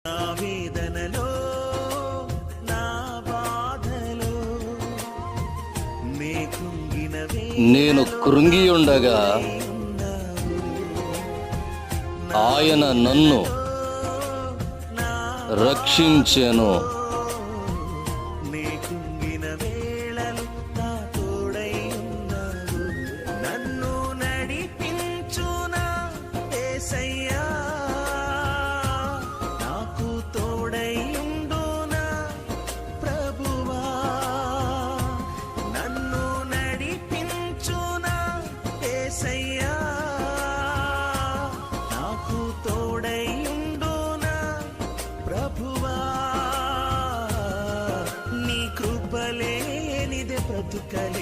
నా వేదనలో నా బాధలో నేను కృంగి ఉండగా ఆయన నన్ను రక్షించెను. నన్ను నడిపించునా యేసయ్యా, నాకు తోడై ఉండునా ప్రభువా. నన్ను నడిపించునా యేసయ్యా, నాకు తోడై ఉండునా ప్రభువా. నీ కృపలేనిదే బ్రతుకలే